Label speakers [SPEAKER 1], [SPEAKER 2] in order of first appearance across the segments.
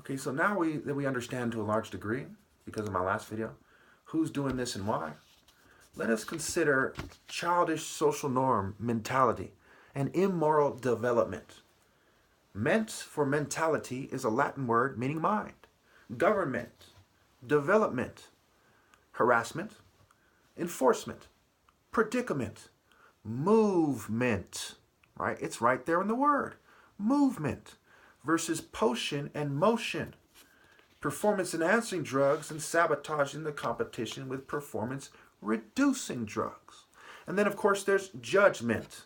[SPEAKER 1] Okay, so now that we understand to a large degree, because of my last video, who's doing this and why, let us consider childish social norm mentality and immoral development. Ment for mentality is a Latin word meaning mind. Government, development, harassment, enforcement, predicament, movement, right? It's right there in the word. Movement versus potion and motion. Performance enhancing drugs and sabotaging the competition with performance reducing drugs. And then, of course, there's judgment.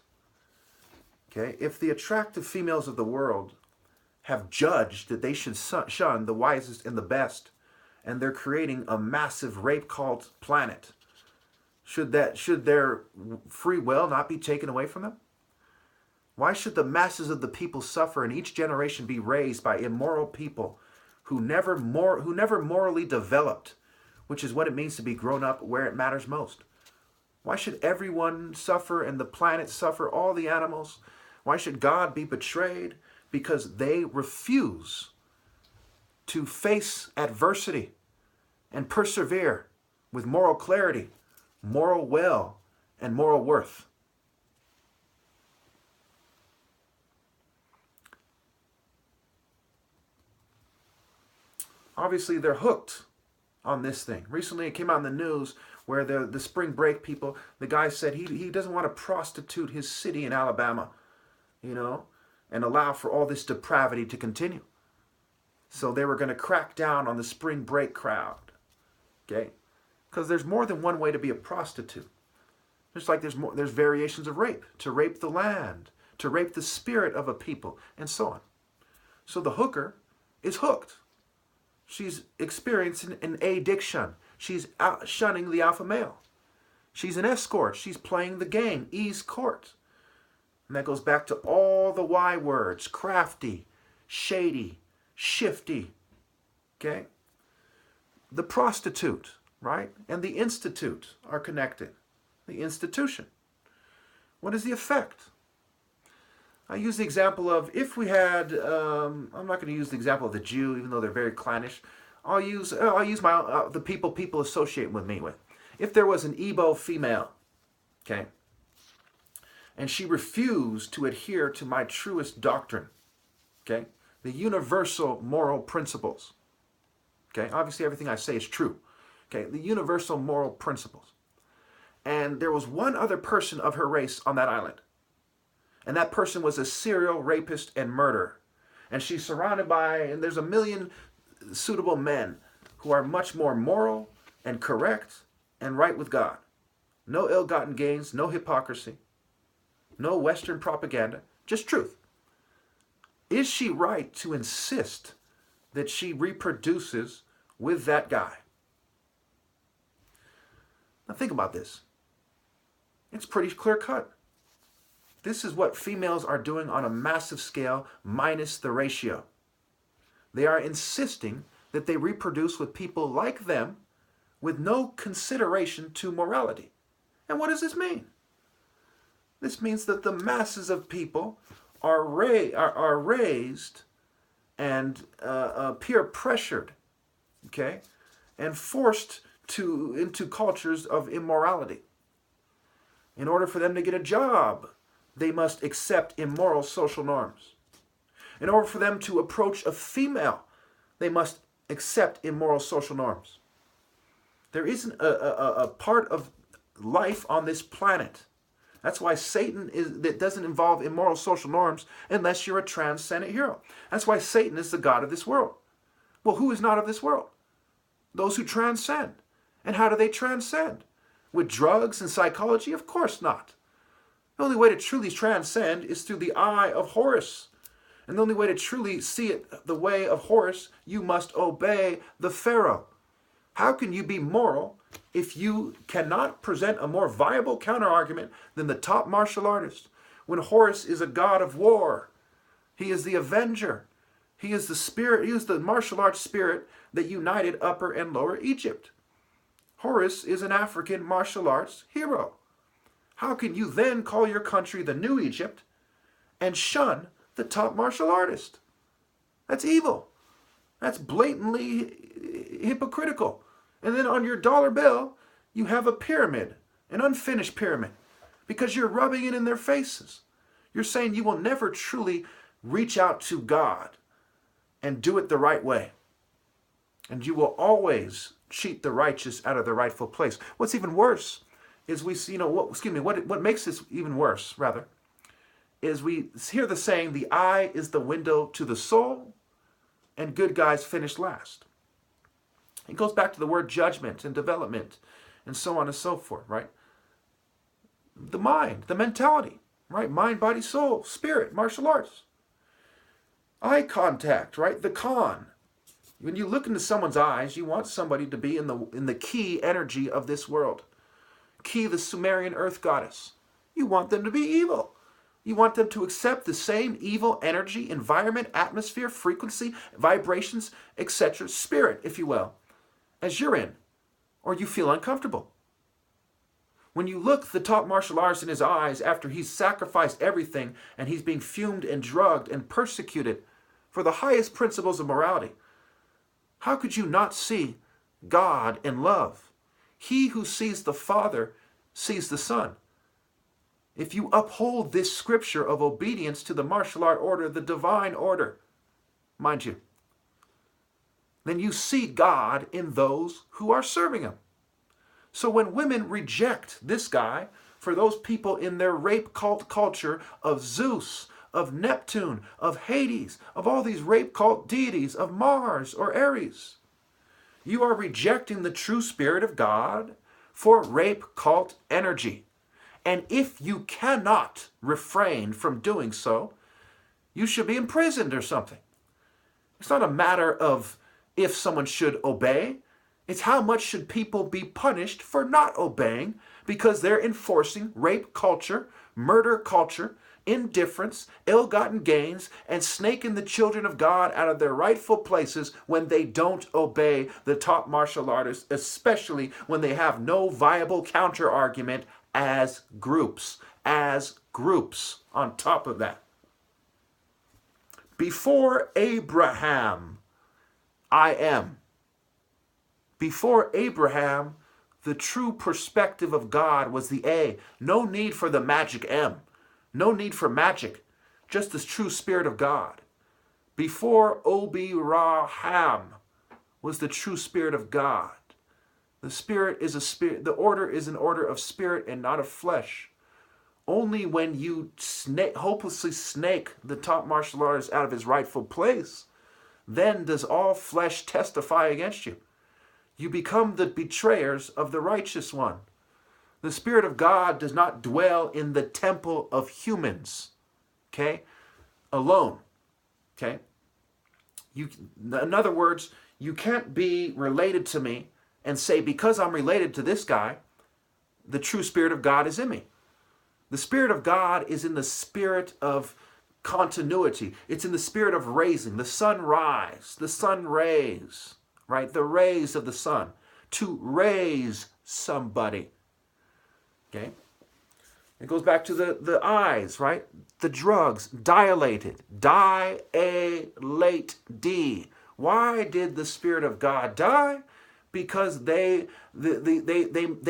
[SPEAKER 1] Okay, if the attractive females of the world have judged that they should shun the wisest and the best, and they're creating a massive rape cult planet, should their free will not be taken away from them? Why should the masses of the people suffer and each generation be raised by immoral people who never morally developed, which is what it means to be grown up where it matters most? Why should everyone suffer and the planet suffer, all the animals? Why should God be betrayed? Because they refuse to face adversity and persevere with moral clarity, moral will, and moral worth. Obviously, they're hooked on this thing. Recently, it came out in the news where the spring break people, the guy said he doesn't want to prostitute his city in Alabama, and allow for all this depravity to continue. So they were going to crack down on the spring break crowd, okay? Because there's more than one way to be a prostitute. Just like there's variations of rape, to rape the land, to rape the spirit of a people, and so on. So the hooker is hooked. She's experiencing an addiction. She's shunning the alpha male. She's an escort. She's playing the game, ease court. And that goes back to all the Y words: crafty, shady, shifty. Okay? The prostitute, right? And the institute are connected. The institution. What is the effect? I use the example of, if we had, I'm not going to use the example of the Jew, even though they're very clannish. I'll use my the people associate with me with. If there was an Igbo female, okay, and she refused to adhere to my truest doctrine, okay, the universal moral principles, okay, obviously everything I say is true, okay, the universal moral principles, and there was one other person of her race on that island, and that person was a serial rapist and murderer, and she's surrounded by, and there's a million suitable men who are much more moral and correct and right with God. No ill-gotten gains, no hypocrisy, no Western propaganda, just truth. Is she right to insist that she reproduces with that guy? Now think about this. It's pretty clear cut. This is what females are doing on a massive scale, minus the ratio. They are insisting that they reproduce with people like them with no consideration to morality. And what does this mean? This means that the masses of people are raised and peer pressured, okay, and forced into cultures of immorality. In order for them to get a job, they must accept immoral social norms. In order for them to approach a female, they must accept immoral social norms. There isn't a part of life on this planet. That's why Satan that doesn't involve immoral social norms unless you're a transcendent hero. That's why Satan is the god of this world. Well, who is not of this world? Those who transcend. And how do they transcend? With drugs and psychology? Of course not. The only way to truly transcend is through the eye of Horus. And the only way to truly see it the way of Horus, you must obey the Pharaoh. How can you be moral if you cannot present a more viable counterargument than the top martial artist? When Horus is a god of war, he is the avenger. He is the spirit, he is the martial arts spirit that united Upper and Lower Egypt. Horus is an African martial arts hero. How can you then call your country the New Egypt and shun the top martial artist? That's evil. That's blatantly hypocritical. And then on your dollar bill, you have a pyramid, an unfinished pyramid, because you're rubbing it in their faces. You're saying you will never truly reach out to God and do it the right way. And you will always cheat the righteous out of their rightful place. What's even worse is what makes this even worse, rather, is we hear the saying, the eye is the window to the soul, and good guys finish last. It goes back to the word judgment and development and so on and so forth, right? The mind, the mentality, right? Mind, body, soul, spirit, martial arts. Eye contact, right? The con. When you look into someone's eyes, you want somebody to be in the key energy of this world. Key, the Sumerian earth goddess. You want them to be evil. You want them to accept the same evil energy, environment, atmosphere, frequency, vibrations, etc., spirit, if you will, as you're in, or you feel uncomfortable. When you look the top martial artist in his eyes after he's sacrificed everything and he's being fumed and drugged and persecuted for the highest principles of morality, how could you not see God in love? He who sees the Father sees the Son. If you uphold this scripture of obedience to the martial art order, the divine order, mind you, then you see God in those who are serving him. So when women reject this guy for those people in their rape cult culture of Zeus, of Neptune, of Hades, of all these rape cult deities, of Mars or Ares, you are rejecting the true spirit of God for rape cult energy. And if you cannot refrain from doing so, you should be imprisoned or something. It's not a matter of if someone should obey. It's how much should people be punished for not obeying because they're enforcing rape culture, murder culture, indifference, ill-gotten gains, and snaking the children of God out of their rightful places when they don't obey the top martial artists, especially when they have no viable counter-argument as groups on top of that. Before Abraham, I am. Before Abraham, the true perspective of God was the A. No need for the magic M. No need for magic. Just the true spirit of God. Before Obi-Raham was the true spirit of God. The spirit is a spirit. The order is an order of spirit and not of flesh. Only when you hopelessly snake the top martial artist out of his rightful place, then does all flesh testify against you. You become the betrayers of the righteous one. The Spirit of God does not dwell in the temple of humans, okay, alone, okay? In other words, you can't be related to me and say, because I'm related to this guy, the true Spirit of God is in me. The Spirit of God is in the spirit of continuity. It's in the spirit of raising, the sunrise, the sun rays, right? The rays of the sun, to raise somebody. Okay? It goes back to the eyes, right? The drugs, dilated, dilate, D. Why did the Spirit of God die? Because they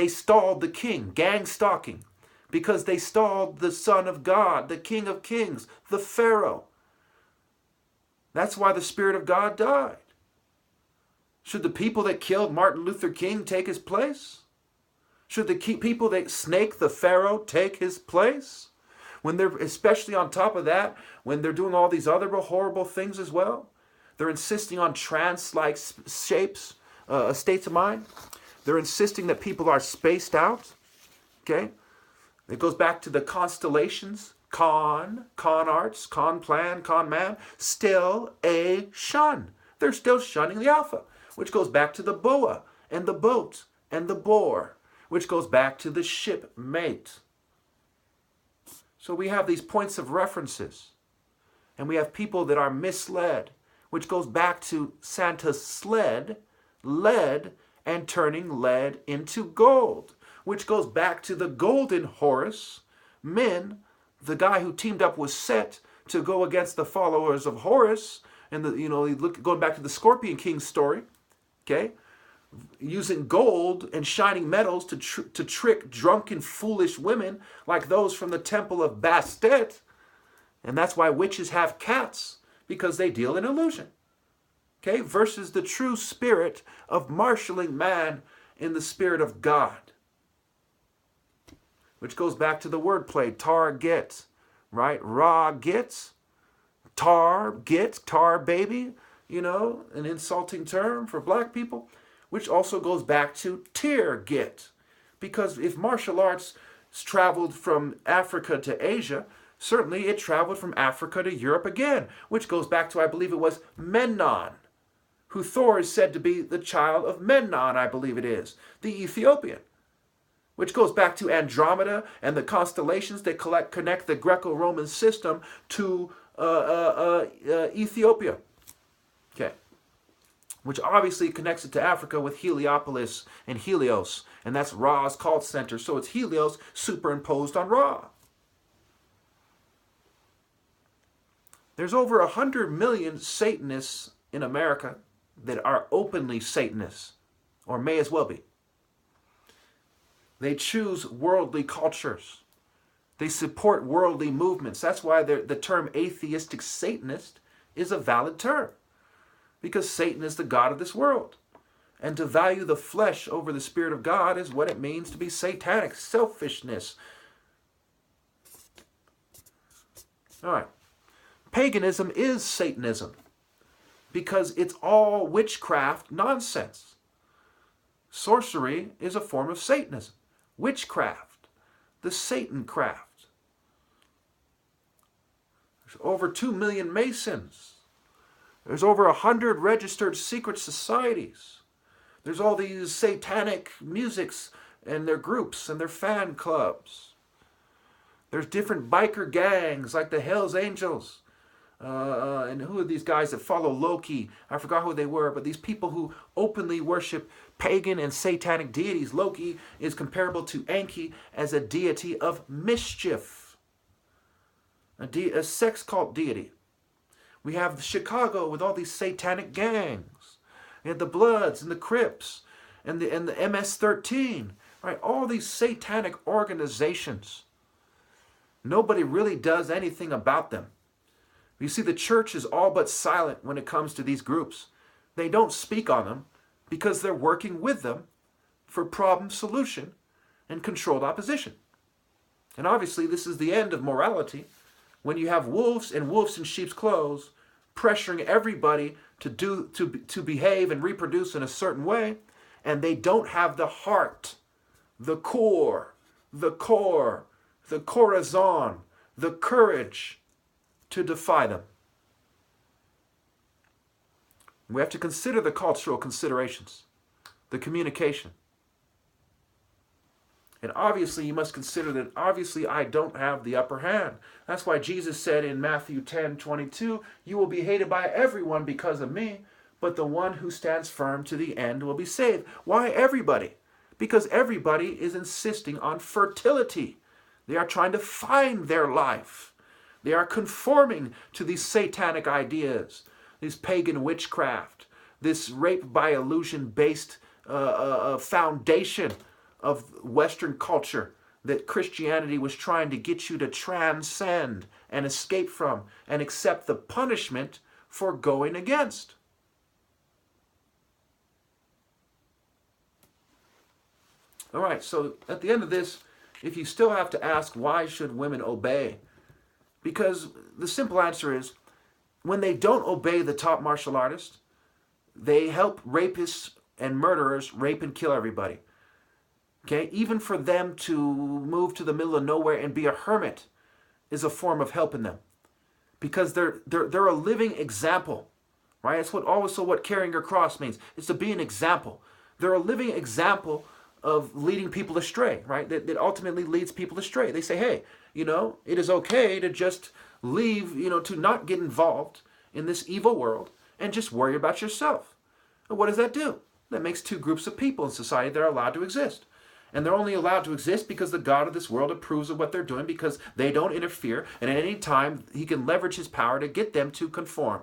[SPEAKER 1] stalled the king, gang stalking. Because they stalled the Son of God, the King of Kings, the Pharaoh. That's why the Spirit of God died. Should the people that killed Martin Luther King take his place? Should the people that snake the Pharaoh take his place? When they're, especially on top of that, when they're doing all these other horrible things as well, they're insisting on trance-like shapes, states of mind. They're insisting that people are spaced out. Okay? It goes back to the constellations, con arts, con plan, con man, still a shun. They're still shunning the alpha, which goes back to the boa and the boat and the boar, which goes back to the shipmate. So we have these points of references, and we have people that are misled, which goes back to Santa's sled, lead, and turning lead into gold, which goes back to the golden Horus, Min, the guy who teamed up with Set to go against the followers of Horus And going back to the Scorpion King story, okay, using gold and shining metals to trick drunken, foolish women like those from the temple of Bastet. And that's why witches have cats, because they deal in illusion. Okay, versus the true spirit of marshaling man in the spirit of God. Which goes back to the wordplay, tar gets, right? Ra gets, tar gets, tar baby, an insulting term for black people, which also goes back to tear get. Because if martial arts traveled from Africa to Asia, certainly it traveled from Africa to Europe again, which goes back to, I believe it was Memnon, who Thor is said to be the child of Memnon, I believe it is, the Ethiopian. Which goes back to Andromeda and the constellations that connect the Greco-Roman system to Ethiopia. Okay. Which obviously connects it to Africa with Heliopolis and Helios. And that's Ra's cult center. So it's Helios superimposed on Ra. There's over 100 million Satanists in America that are openly Satanists, or may as well be. They choose worldly cultures. They support worldly movements. That's why the term atheistic Satanist is a valid term. Because Satan is the god of this world. And to value the flesh over the Spirit of God is what it means to be satanic. Selfishness. All right. Paganism is Satanism. Because it's all witchcraft nonsense. Sorcery is a form of Satanism. Witchcraft, the Satan craft. There's over 2 million Masons. There's over 100 registered secret societies. There's all these satanic musics and their groups and their fan clubs. There's different biker gangs like the Hells Angels. And who are these guys that follow Loki? I forgot who they were, but these people who openly worship pagan and satanic deities. Loki is comparable to Enki as a deity of mischief, a sex cult deity. We have Chicago with all these satanic gangs. We have the Bloods and the Crips and the MS-13. Right? All these satanic organizations. Nobody really does anything about them. You see, the church is all but silent when it comes to these groups. They don't speak on them because they're working with them for problem solution and controlled opposition. And obviously, this is the end of morality when you have wolves in sheep's clothes pressuring everybody to behave and reproduce in a certain way, and they don't have the heart, the core, the corazon, the courage to defy them. We have to consider the cultural considerations, the communication. And obviously you must consider that obviously I don't have the upper hand. That's why Jesus said in Matthew 10:22, you will be hated by everyone because of me, but the one who stands firm to the end will be saved. Why everybody? Because everybody is insisting on fertility. They are trying to find their life. They are conforming to these satanic ideas, this pagan witchcraft, this rape by illusion based foundation of Western culture that Christianity was trying to get you to transcend and escape from and accept the punishment for going against. All right, so at the end of this, if you still have to ask, why should women obey? Because the simple answer is, when they don't obey the top martial artist, they help rapists and murderers rape and kill everybody. Okay? Even for them to move to the middle of nowhere and be a hermit is a form of helping them. Because they're a living example. Right? It's what carrying your cross means. It's to be an example. They're a living example of leading people astray, right? That ultimately leads people astray. They say, hey, it is okay to just leave, to not get involved in this evil world and just worry about yourself. And what does that do? That makes two groups of people in society that are allowed to exist. And they're only allowed to exist because the God of this world approves of what they're doing, because they don't interfere, and at any time he can leverage his power to get them to conform.